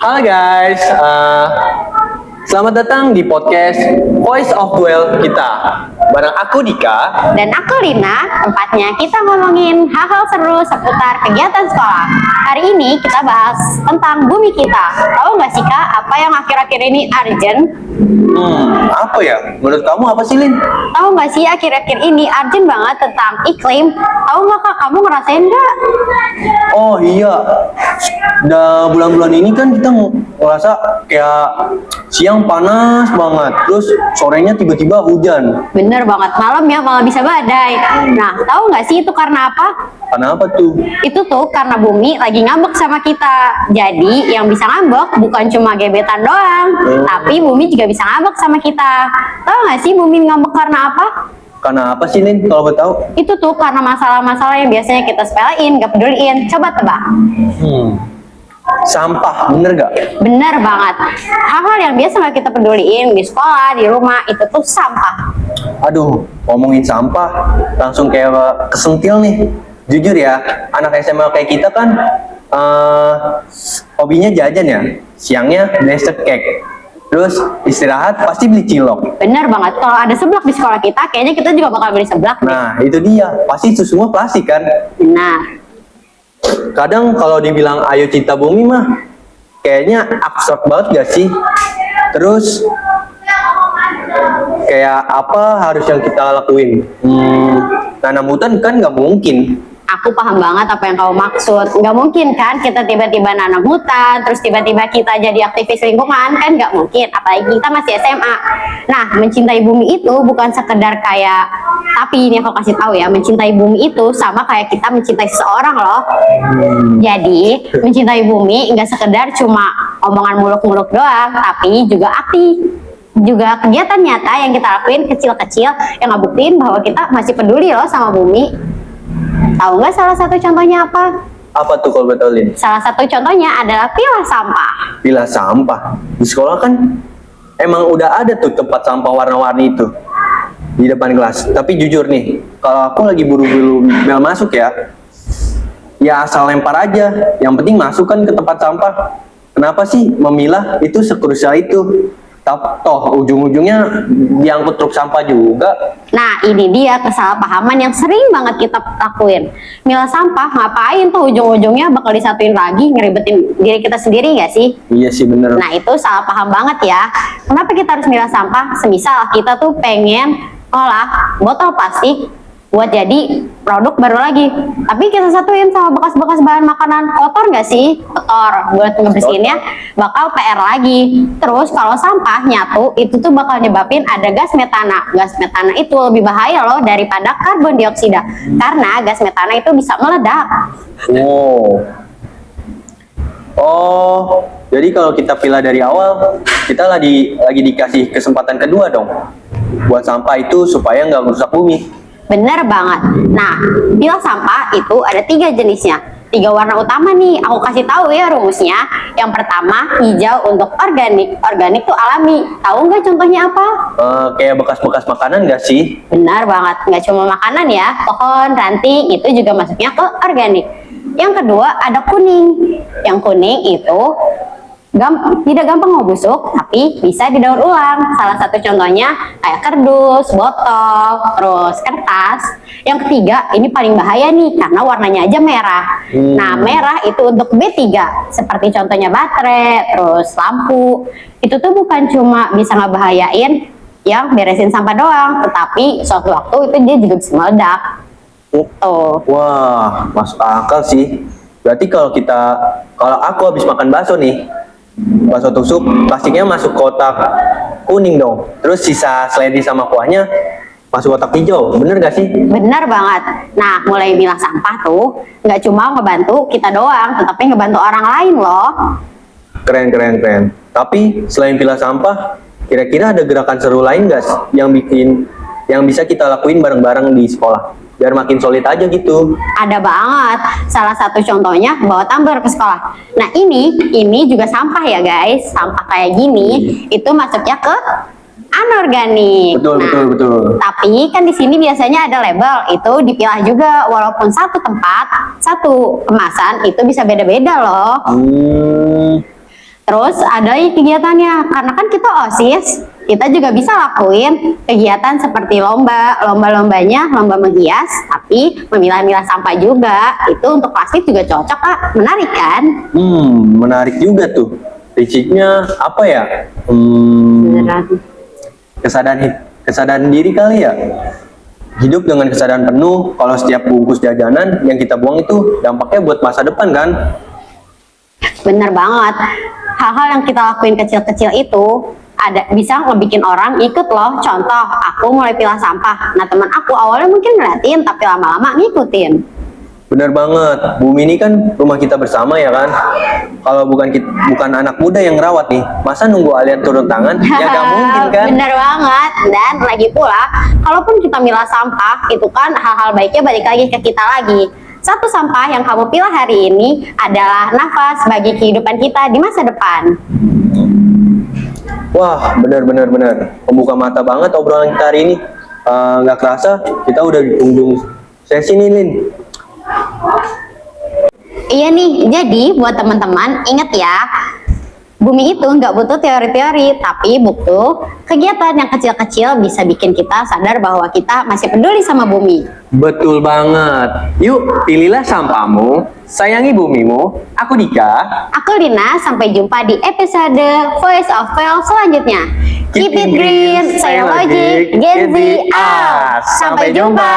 Halo guys, selamat datang di podcast Voice of Duel kita. Bareng aku Dika. Dan aku Lina, tempatnya kita ngomongin hal-hal seru seputar kegiatan sekolah. Hari ini kita bahas tentang bumi kita. Tahu nggak sih Kak, apa yang akhir-akhir ini urgent? Apa ya? Menurut kamu apa sih, Lin? Tahu nggak sih akhir-akhir ini urgent banget tentang iklim? Tahu nggak Kak, kamu ngerasain nggak? Oh iya, udah bulan-bulan ini kan kita ngerasa kayak siang panas banget, terus sorenya tiba-tiba hujan. Bener banget, malam ya malah bisa badai. Nah, tahu nggak sih itu karena apa? Kenapa tuh? Itu tuh karena bumi lagi ngambek sama kita. Jadi yang bisa ngambek bukan cuma gebetan doang, tapi bumi juga bisa ngambek sama kita. Tahu nggak sih bumi ngambek karena apa? Karena apa sih, Lin? Kalau gue tahu? Itu tuh karena masalah-masalah yang biasanya kita sepelein, gak peduliin. Coba tebak. Sampah, bener gak? Bener banget. Hal-hal yang biasa nggak kita peduliin di sekolah, di rumah, itu tuh sampah. Aduh, ngomongin sampah, langsung kayak kesentil nih. Jujur ya, anak SMA kayak kita kan hobinya jajan ya. Siangnya dessert cake. Terus istirahat pasti beli cilok. Bener banget. Kalau ada seblak di sekolah kita, kayaknya kita juga bakal beli seblak. Nah, itu dia. Pasti itu semua plastik kan? Benar. Kadang kalau dibilang ayo cinta bumi mah, kayaknya abstrak banget gak sih? Terus, kayak apa harus yang kita lakuin? Tanam hutan kan nggak mungkin. Aku paham banget apa yang kamu maksud. Nggak mungkin kan kita tiba-tiba nanam hutan, terus tiba-tiba kita jadi aktivis lingkungan, kan nggak mungkin. Apalagi kita masih SMA. Nah, mencintai bumi itu bukan sekedar kayak, tapi ini aku kasih tahu ya, mencintai bumi itu sama kayak kita mencintai seseorang loh. Jadi, mencintai bumi nggak sekedar cuma omongan muluk-muluk doang, tapi juga aktif. Juga kegiatan nyata yang kita lakuin kecil-kecil yang ngebuktiin bahwa kita masih peduli loh sama bumi. Tahu nggak salah satu contohnya apa? Apa tuh kalau betulin? Salah satu contohnya adalah pilah sampah. Pilah sampah. Di sekolah kan emang udah ada tuh tempat sampah warna-warni itu di depan kelas. Tapi jujur nih, kalau aku lagi buru-buru bel masuk ya asal lempar aja. Yang penting masuk kan ke tempat sampah. Kenapa sih memilah itu sekrusial itu? Toh ujung-ujungnya diangkut truk sampah juga. Nah, ini dia kesalahpahaman yang sering banget kita lakuin. Milah sampah ngapain tuh ujung-ujungnya bakal disatuin lagi, ngeribetin diri kita sendiri nggak sih? Iya sih bener. Nah, itu salah paham banget ya. Kenapa kita harus milah sampah? Semisal kita tuh pengen olah botol plastik buat jadi produk baru lagi, tapi kita satuin sama bekas-bekas bahan makanan, kotor nggak sih? Kotor. Buat ngebersihinnya bakal PR lagi. Terus kalau sampah nyatu itu tuh bakal nyebabin ada gas metana. Gas metana itu lebih bahaya loh daripada karbon dioksida, karena gas metana itu bisa meledak. Oh, jadi kalau kita pilih dari awal, kita lagi dikasih kesempatan kedua dong buat sampah itu supaya nggak merusak bumi. Bener banget. Nah, pilah sampah itu ada 3 jenisnya. 3 warna utama nih, aku kasih tahu ya rumusnya. Yang pertama, hijau untuk organik. Organik tuh alami. Tahu nggak contohnya apa? Kayak bekas-bekas makanan nggak sih? Benar banget, nggak cuma makanan ya. Pohon, ranting, itu juga masuknya ke organik. Yang kedua, ada kuning. Yang kuning itu tidak gampang mau busuk, tapi bisa didaur ulang. Salah satu contohnya kayak kardus, botol, terus kertas. Yang ketiga, ini paling bahaya nih karena warnanya aja merah. Nah, merah itu untuk B3, seperti contohnya baterai, terus lampu. Itu tuh bukan cuma bisa ngebahayain yang beresin sampah doang, tetapi suatu waktu itu dia juga bisa meledak. Gitu. Wah, masuk akal sih. Berarti kalau aku habis makan bakso nih, bakso tusuk, plastiknya masuk kotak kuning dong. Terus sisa seledi sama kuahnya masuk kotak hijau. Bener gak sih? Bener banget. Nah, mulai milah sampah tuh nggak cuma ngebantu kita doang, tetapi ngebantu orang lain loh. Keren. Tapi selain pilah sampah, kira-kira ada gerakan seru lain gak yang bisa kita lakuin bareng-bareng di sekolah? Biar makin solid aja gitu. Ada banget. Salah satu contohnya bawa tumbler ke sekolah. Nah, ini juga sampah ya guys. Sampah kayak gini itu masuknya ke anorganik. Betul. Tapi kan di sini biasanya ada label, itu dipilah juga. Walaupun satu tempat, satu kemasan itu bisa beda-beda loh. Terus ada lagi kegiatannya, karena kan kita OSIS, kita juga bisa lakuin kegiatan seperti lomba-lombanya, lomba menghias, tapi memilah-milah sampah juga. Itu untuk plastik juga cocok, Kak. Menarik kan? Menarik juga tuh. Basicnya apa ya? Beneran. Kesadaran diri kali ya. Hidup dengan kesadaran penuh, kalau setiap bungkus jajanan yang kita buang itu dampaknya buat masa depan kan? Bener banget. Hal-hal yang kita lakuin kecil-kecil itu bisa ngebikin orang ikut loh. Contoh, aku mulai pilah sampah. Nah, teman aku awalnya mungkin ngeliatin, tapi lama-lama ngikutin. Bener banget. Bumi ini kan rumah kita bersama ya kan? Kalau bukan anak muda yang ngerawat nih, masa nunggu kalian turun tangan? Ya gak mungkin kan? Bener banget. Dan lagi pula, kalaupun kita milah sampah, itu kan hal-hal baiknya balik lagi ke kita lagi. Satu sampah yang kamu pilah hari ini adalah nafas bagi kehidupan kita di masa depan. Wah, bener. Membuka mata banget obrolan kita hari ini. Nggak kerasa, kita udah di ujung sesi nih, Lin. Iya nih, jadi buat teman-teman ingat ya, bumi itu nggak butuh teori-teori, tapi butuh kegiatan yang kecil-kecil bisa bikin kita sadar bahwa kita masih peduli sama bumi. Betul banget. Yuk, pilihlah sampahmu, sayangi bumimu. Aku Dika. Aku Lina, sampai jumpa di episode Voice of Fail selanjutnya. Keep it green, saya Logic, Gen Z out. Sampai jumpa.